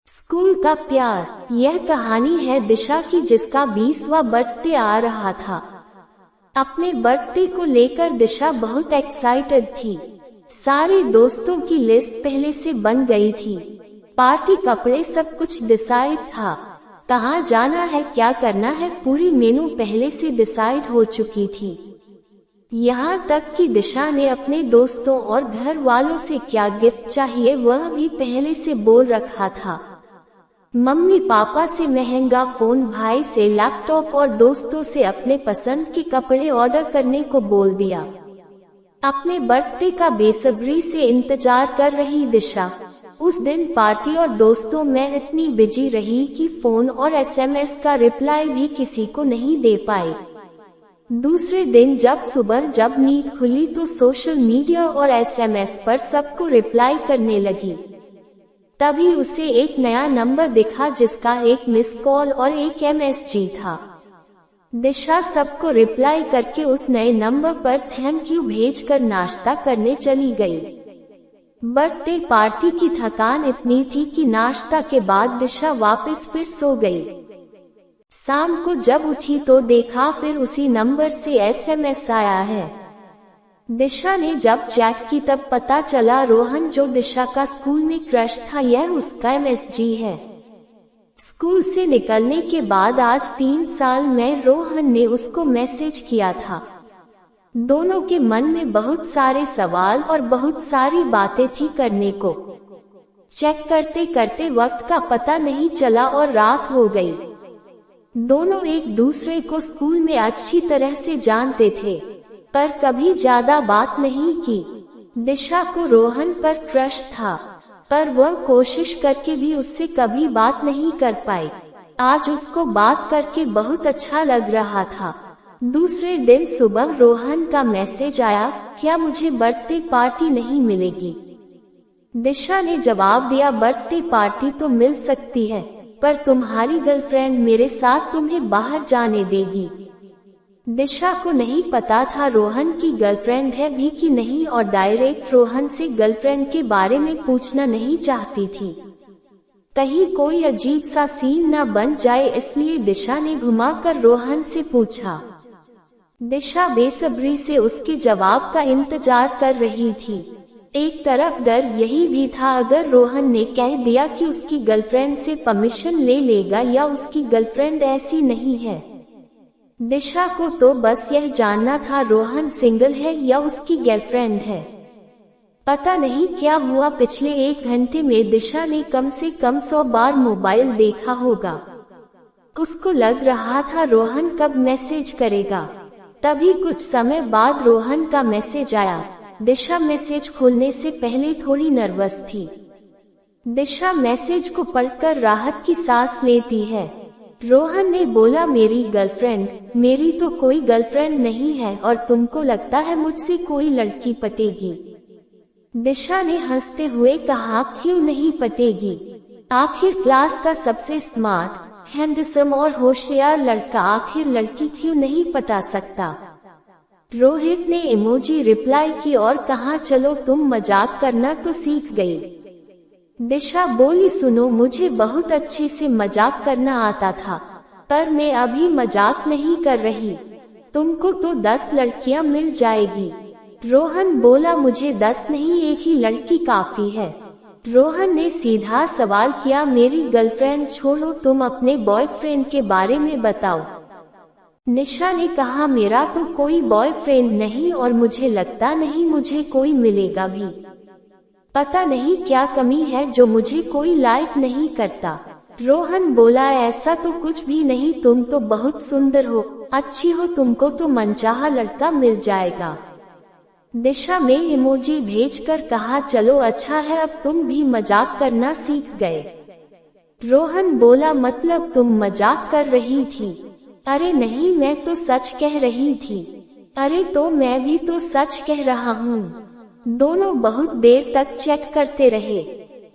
School का प्यार। यह कहानी है दिशा की, जिसका 20वां बर्थडे आ रहा था। अपने बर्थडे को लेकर दिशा बहुत एक्साइटेड थी। सारे दोस्तों की लिस्ट पहले से बन गई थी। पार्टी, कपड़े, सब कुछ डिसाइड था। कहाँ जाना है, क्या करना है, पूरी मेनू पहले से डिसाइड हो चुकी थी। यहाँ तक कि दिशा ने अपने दोस्तों और घर वालों से क्या गिफ्ट चाहिए वह भी पहले से बोल रखा था। मम्मी पापा से महंगा फोन, भाई से लैपटॉप और दोस्तों से अपने पसंद के कपड़े ऑर्डर करने को बोल दिया। अपने बर्थडे का बेसब्री से इंतजार कर रही दिशा उस दिन पार्टी और दोस्तों में इतनी बिजी रही कि फोन और एसएमएस का रिप्लाई भी किसी को नहीं दे पाई। दूसरे दिन जब नींद खुली तो सोशल मीडिया और एसएमएस पर सबको रिप्लाई करने लगी। तभी उसे एक नया नंबर दिखा जिसका एक मिस कॉल और एक एमएसजी था। दिशा सबको रिप्लाई करके उस नए नंबर पर थैंक यू भेजकर नाश्ता करने चली गई। बर्थडे पार्टी की थकान इतनी थी कि नाश्ता के बाद दिशा वापस फिर सो गई। शाम को जब उठी तो देखा फिर उसी नंबर से एसएमएस आया है। दिशा ने जब चेक की तब पता चला रोहन, जो दिशा का स्कूल में क्रश था, यह उसका एमएसजी है। स्कूल से निकलने के बाद आज 3 साल में रोहन ने उसको मैसेज किया था। दोनों के मन में बहुत सारे सवाल और बहुत सारी बातें थी करने को। चेक करते करते वक्त का पता नहीं चला और रात हो गई। दोनों एक दूसरे को स्कूल में अच्छी तरह से जानते थे, पर कभी ज्यादा बात नहीं की। दिशा को रोहन पर क्रश था, पर वह कोशिश करके भी उससे कभी बात नहीं कर पाई। आज उसको बात करके बहुत अच्छा लग रहा था। दूसरे दिन सुबह रोहन का मैसेज आया, क्या मुझे बर्थडे पार्टी नहीं मिलेगी? दिशा ने जवाब दिया, बर्थडे पार्टी तो मिल सकती है, पर तुम्हारी गर्लफ्रेंड मेरे साथ तुम्हें बाहर जाने देगी। दिशा को नहीं पता था रोहन की गर्लफ्रेंड है भी कि नहीं और डायरेक्ट रोहन से गर्लफ्रेंड के बारे में पूछना नहीं चाहती थी। कहीं कोई अजीब सा सीन न बन जाए, इसलिए दिशा ने घुमाकर रोहन से पूछा। दिशा बेसब्री से उसके जवाब का इंतजार कर रही थी। एक तरफ डर यही भी था, अगर रोहन ने कह दिया कि उसकी गर्लफ्रेंड से परमिशन ले लेगा या उसकी गर्लफ्रेंड ऐसी नहीं है। दिशा को तो बस यह जानना था रोहन सिंगल है या उसकी गर्लफ्रेंड है। पता नहीं क्या हुआ, पिछले 1 घंटे में दिशा ने कम से कम 100 बार मोबाइल देखा होगा। उसको लग रहा था रोहन कब मैसेज करेगा। तभी कुछ समय बाद रोहन का मैसेज आया। दिशा मैसेज खोलने से पहले थोड़ी नर्वस थी। दिशा मैसेज को पढ़कर राहत की सांस लेती है। रोहन ने बोला, मेरी गर्लफ्रेंड? मेरी तो कोई गर्लफ्रेंड नहीं है और तुमको लगता है मुझसे कोई लड़की पटेगी? दिशा ने हंसते हुए कहा, क्यों नहीं पटेगी? आखिर क्लास का सबसे स्मार्ट, हैंडसम और होशियार लड़का आखिर लड़की क्यों नहीं पटा सकता? रोहित ने इमोजी रिप्लाई की और कहा, चलो तुम मजाक करना तो सीख गई। दिशा बोली, सुनो, मुझे बहुत अच्छे से मजाक करना आता था, पर मैं अभी मजाक नहीं कर रही। तुमको तो 10 लड़कियां मिल जाएगी। रोहन बोला, मुझे 10 नहीं, एक ही लड़की काफी है। रोहन ने सीधा सवाल किया, मेरी गर्लफ्रेंड छोड़ो, तुम अपने बॉयफ्रेंड के बारे में बताओ। निशा ने कहा, मेरा तो कोई बॉयफ्रेंड नहीं और मुझे लगता नहीं मुझे कोई मिलेगा भी। पता नहीं क्या कमी है जो मुझे कोई लाइक नहीं करता। रोहन बोला, ऐसा तो कुछ भी नहीं, तुम तो बहुत सुंदर हो, अच्छी हो, तुमको तो मनचाहा लड़का मिल जाएगा। दिशा में इमोजी भेजकर कहा, चलो अच्छा है, अब तुम भी मजाक करना सीख गए। रोहन बोला, मतलब तुम मजाक कर रही थी? अरे नहीं, मैं तो सच कह रही थी। अरे तो मैं भी तो सच कह रहा हूँ। दोनों बहुत देर तक चैट करते रहे।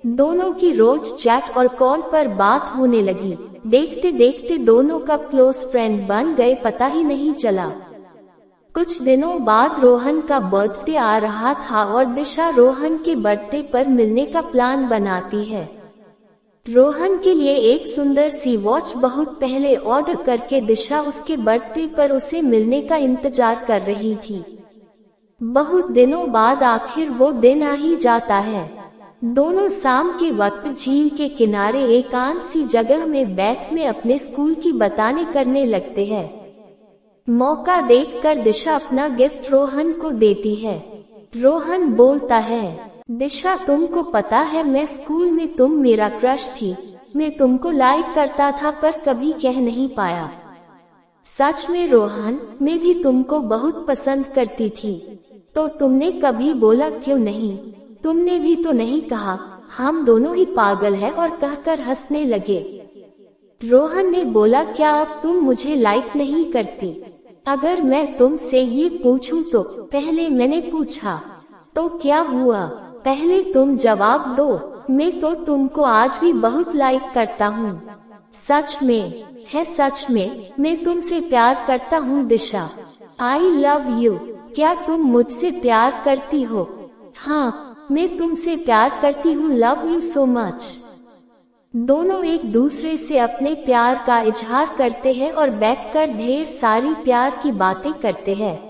दोनों की रोज चैट और कॉल पर बात होने लगी। देखते देखते दोनों कब क्लोज फ्रेंड बन गए पता ही नहीं चला। कुछ दिनों बाद रोहन का बर्थडे आ रहा था और दिशा रोहन के बर्थडे पर मिलने का प्लान बनाती है। रोहन के लिए एक सुंदर सी वॉच बहुत पहले ऑर्डर करके दिशा उसके बर्थडे पर उसे मिलने का इंतजार कर रही थी। बहुत दिनों बाद आखिर वो दिन आ ही जाता है। दोनों शाम के वक्त झील के किनारे एकांत सी जगह में बैठ में अपने स्कूल की बातें करने लगते हैं। मौका देखकर दिशा अपना गिफ्ट रोहन को देती है। रोहन बोलता है, दिशा तुमको पता है मैं स्कूल में तुम मेरा क्रश थी। मैं तुमको लाइक करता था पर कभी कह नहीं पाया। सच में रोहन, मैं भी तुमको बहुत पसंद करती थी। तो तुमने कभी बोला क्यों नहीं? तुमने भी तो नहीं कहा। हम दोनों ही पागल हैं और कहकर हंसने लगे। रोहन ने बोला, क्या अब तुम मुझे लाइक नहीं करती? अगर मैं तुमसे ये पूछूं तो पहले मैंने पूछा तो क्या हुआ? पहले तुम जवाब दो। मैं तो तुमको आज भी बहुत लाइक करता हूँ। सच में है, सच में मैं तुमसे प्यार करता हूँ दिशा। I love you. क्या तुम मुझसे प्यार करती हो? हाँ, मैं तुमसे प्यार करती हूँ। Love you so much. दोनों एक दूसरे से अपने प्यार का इजहार करते हैं और बैठकर ढेर सारी प्यार की बातें करते हैं।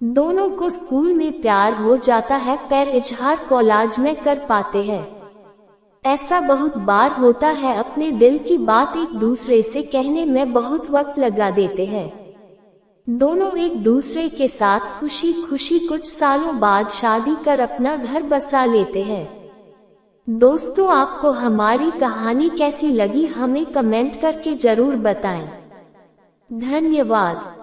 दोनों को स्कूल में प्यार हो जाता है पर इजहार कॉलेज में कर पाते हैं। ऐसा बहुत बार होता है, अपने दिल की बात एक दूसरे से कहने में बहुत वक्त लगा देते हैं। दोनों एक दूसरे के साथ खुशी खुशी कुछ सालों बाद शादी कर अपना घर बसा लेते हैं। दोस्तों, आपको हमारी कहानी कैसी लगी हमें कमेंट करके जरूर बताएं। धन्यवाद।